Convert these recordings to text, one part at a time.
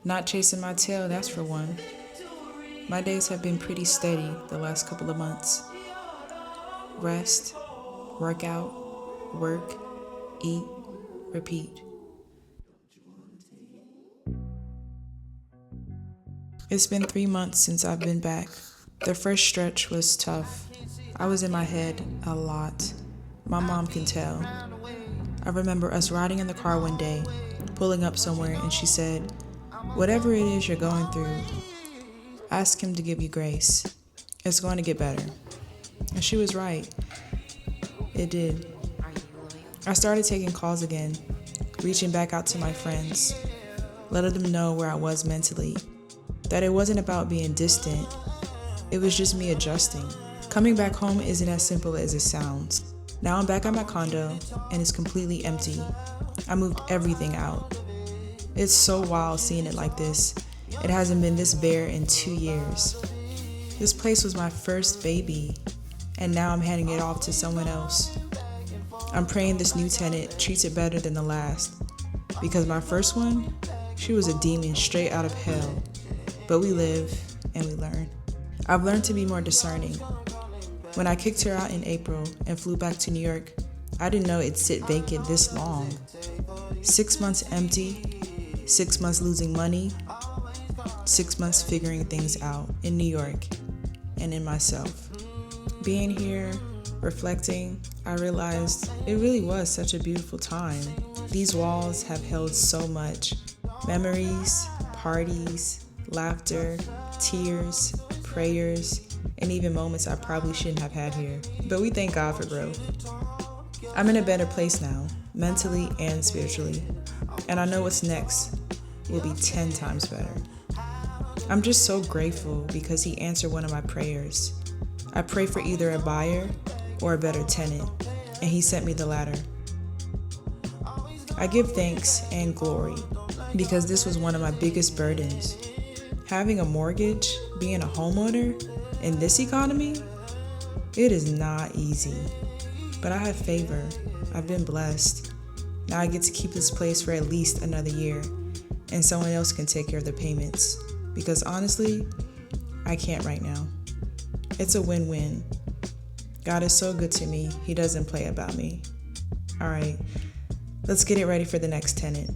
Not chasing my tail, that's for one. My days have been pretty steady the last couple of months. Rest, work out, work, eat, repeat. It's been 3 months since I've been back. The first stretch was tough. I was in my head a lot. My mom can tell. I remember us riding in the car one day, pulling up somewhere, and she said, "Whatever it is you're going through, ask him to give you grace. It's going to get better." And she was right. It did. I started taking calls again, reaching back out to my friends, letting them know where I was mentally, that it wasn't about being distant. It was just me adjusting. Coming back home isn't as simple as it sounds. Now I'm back at my condo, and it's completely empty. I moved everything out. It's so wild seeing it like this. It hasn't been this bare in 2 years. This place was my first baby, and now I'm handing it off to someone else. I'm praying this new tenant treats it better than the last, because my first one, she was a demon straight out of hell. But we live and we learn. I've learned to be more discerning. When I kicked her out in April and flew back to New York, I didn't know it'd sit vacant this long. 6 months empty, 6 months losing money, 6 months figuring things out in New York and in myself. Being here, reflecting, I realized it really was such a beautiful time. These walls have held so much. Memories, parties, laughter, tears, prayers, and even moments I probably shouldn't have had here. But we thank God for growth. I'm in a better place now, mentally and spiritually. And I know what's next will be 10 times better. I'm just so grateful because he answered one of my prayers. I prayed for either a buyer or a better tenant, and he sent me the latter. I give thanks and glory because this was one of my biggest burdens. Having a mortgage, being a homeowner in this economy, it is not easy. But I have favor. I've been blessed. Now I get to keep this place for at least another year, and someone else can take care of the payments. Because honestly, I can't right now. It's a win-win. God is so good to me, he doesn't play about me. All right, let's get it ready for the next tenant.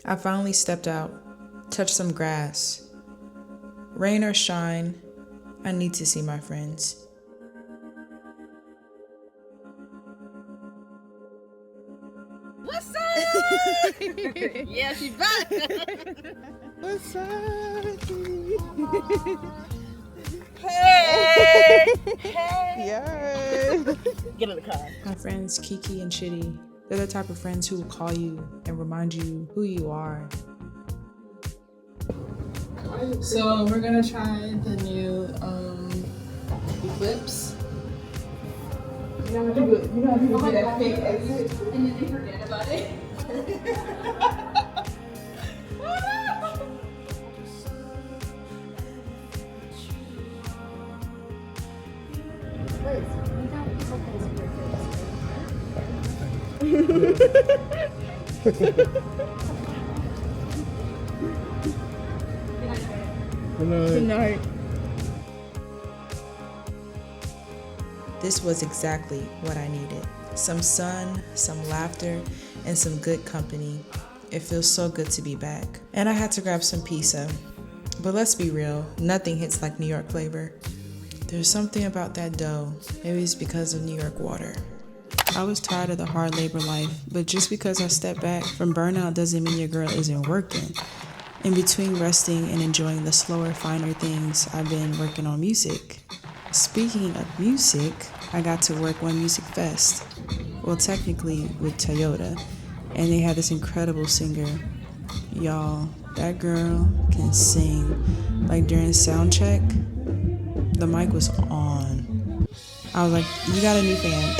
I finally stepped out, touched some grass. Rain or shine, I need to see my friends. What's up? Yeah, she's back. What's up? Hey! Hey! Yeah. Get in the car. My friends Kiki and Chitty, they're the type of friends who will call you and remind you who you are. So we're gonna try the new Eclipse. You know how people do that fake exit? And then they forget about it. Good night. This was exactly what I needed. Some sun, some laughter, and some good company. It feels so good to be back. And I had to grab some pizza. But let's be real, nothing hits like New York flavor. There's something about that dough. Maybe it's because of New York water. I was tired of the hard labor life, but just because I stepped back from burnout doesn't mean your girl isn't working. In between resting and enjoying the slower, finer things, I've been working on music. Speaking of music, I got to work one music fest. Well, technically with Toyota, and they had this incredible singer. Y'all, that girl can sing. Like during sound check, the mic was on. I was like, you got a new fan.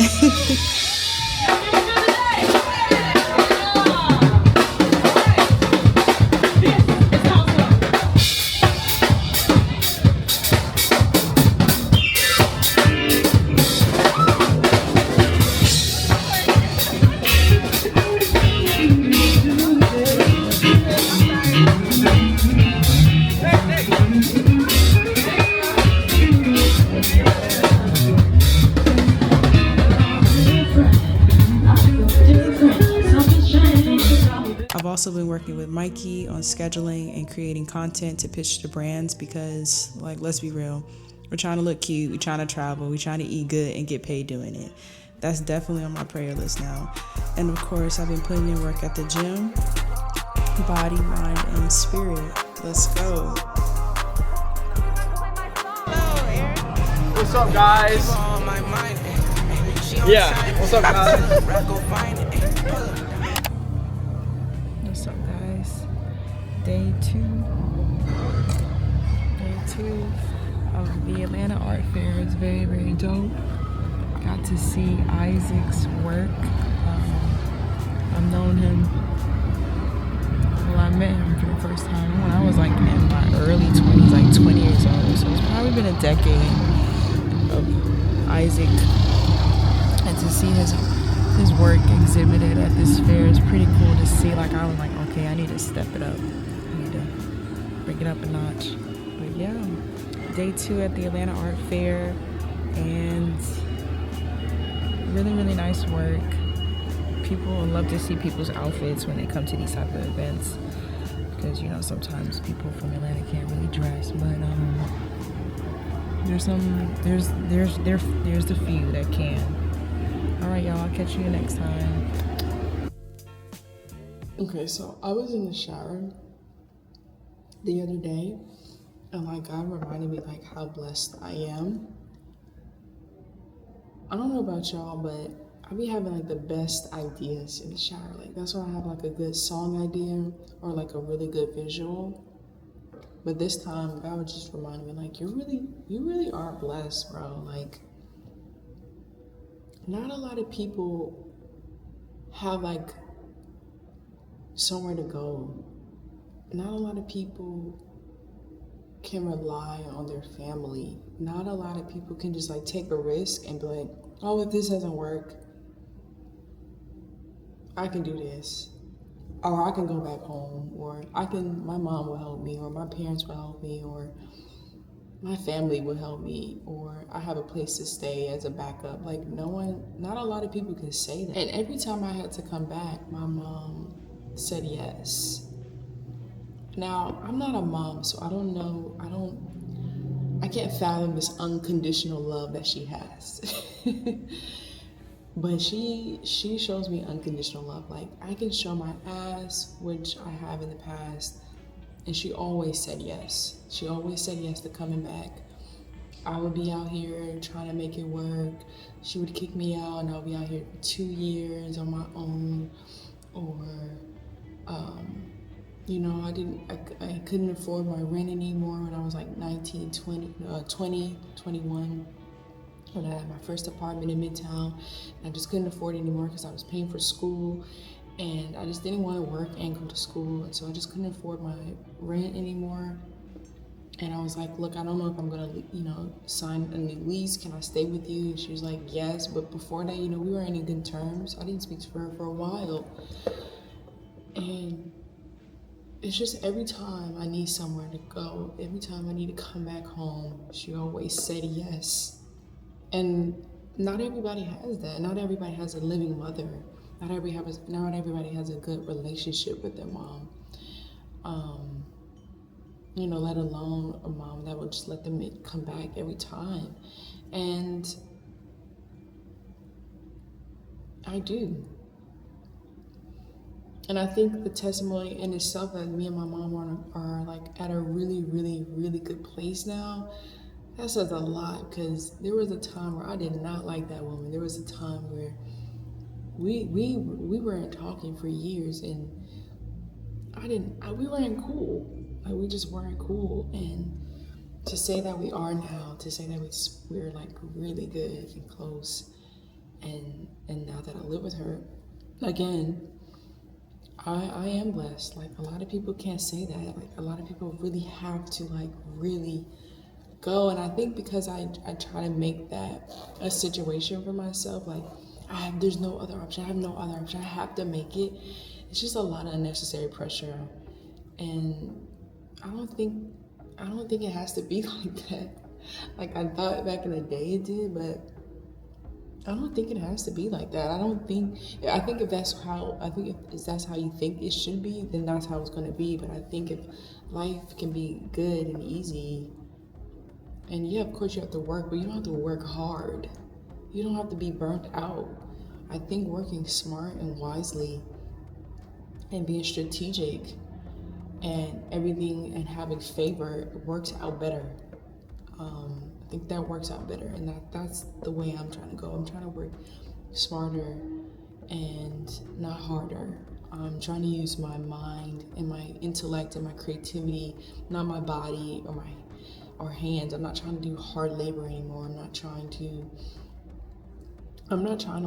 I've also been working with Mikey on scheduling and creating content to pitch to brands because, like, let's be real, we're trying to look cute, we're trying to travel, we're trying to eat good and get paid doing it. That's definitely on my prayer list now. And of course, I've been putting in work at the gym, body, mind, and spirit. Let's go. What's up, guys? Yeah, what's up, guys? What's up, guys? Day two of the Atlanta Art Fair. It's very, very dope. Got to see Isaac's work. I've known him. Well, I met him for the first time when I was like in my early 20s, like 20 years old. So it's probably been a decade of Isaac, and to see his work exhibited at this fair is pretty cool to see. Like, I was like, okay, I need to step it up. I need to bring it up a notch. But yeah, day two at the Atlanta Art Fair, and really, really nice work. People love to see people's outfits when they come to these type of events, because, you know, sometimes people from Atlanta can't really dress, but there's the few that can. All right, y'all, I'll catch you next time. Okay, so I was in the shower the other day, and like, God reminded me like how blessed I am. I don't know about y'all, but I be having like the best ideas in the shower. Like, that's when I have like a good song idea or like a really good visual. But this time, God was just reminding me, like, you really are blessed, bro. Like, not a lot of people have like somewhere to go. Not a lot of people can rely on their family. Not a lot of people can just like take a risk and be like, oh, if this doesn't work, I can do this. Or I can go back home, or my mom will help me, or my parents will help me, or my family will help me, or I have a place to stay as a backup. Like, not a lot of people can say that. And every time I had to come back, my mom said yes. Now, I'm not a mom, so I don't know, I can't fathom this unconditional love that she has. But she shows me unconditional love. Like, I can show my ass, which I have in the past, and she always said yes. She always said yes to coming back. I would be out here trying to make it work. She would kick me out, and I'll be out here for 2 years on my own. Or, you know, I couldn't afford my rent anymore when I was like 19, 20, 21. When I had my first apartment in Midtown, and I just couldn't afford it anymore because I was paying for school, and I just didn't want to work and go to school, and so I just couldn't afford my rent anymore. And I was like, look, I don't know if I'm gonna, you know, sign a new lease. Can I stay with you? And she was like, yes. But before that, you know, we weren't in good terms. I didn't speak to her for a while, and it's just every time I need somewhere to go, every time I need to come back home, she always said yes. And not everybody has that. Not everybody has a living mother. Not everybody has a good relationship with their mom. You know, let alone a mom that will just let them come back every time. And I do. And I think the testimony in itself that me and my mom are like at a really, really, really good place now, That says a lot, because there was a time where I did not like that woman. There was a time where we weren't talking for years, and we weren't cool. Like, we just weren't cool. And to say that we are now, to say that we're like really good and close, and now that I live with her, again, I am blessed. Like, a lot of people can't say that. Like, a lot of people really have to like really go. And I think because I try to make that a situation for myself, like, there's no other option. I have no other option. I have to make it. It's just a lot of unnecessary pressure, and I don't think it has to be like that. Like, I thought back in the day it did, but I don't think it has to be like that. I think if that's how you think it should be, then that's how it's going to be. But I think if life can be good and easy, and yeah, of course you have to work, but you don't have to work hard. You don't have to be burnt out. I think working smart and wisely and being strategic and everything and having favor works out better. I think that works out better, and that's the way I'm trying to go. I'm trying to work smarter and not harder. I'm trying to use my mind and my intellect and my creativity, not my body or hands. I'm not trying to do hard labor anymore. I'm not trying to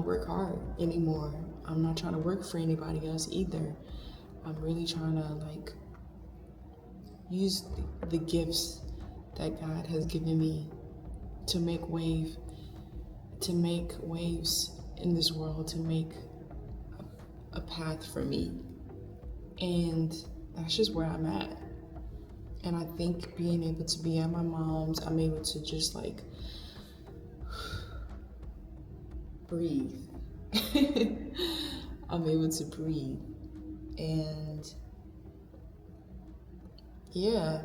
work hard anymore. I'm not trying to work for anybody else either. I'm really trying to like use the gifts that God has given me to make waves in this world, to make a path for me. And that's just where I'm at. And I think being able to be at my mom's, I'm able to just like breathe. I'm able to breathe. And yeah,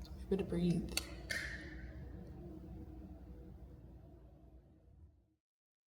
I'm able to breathe.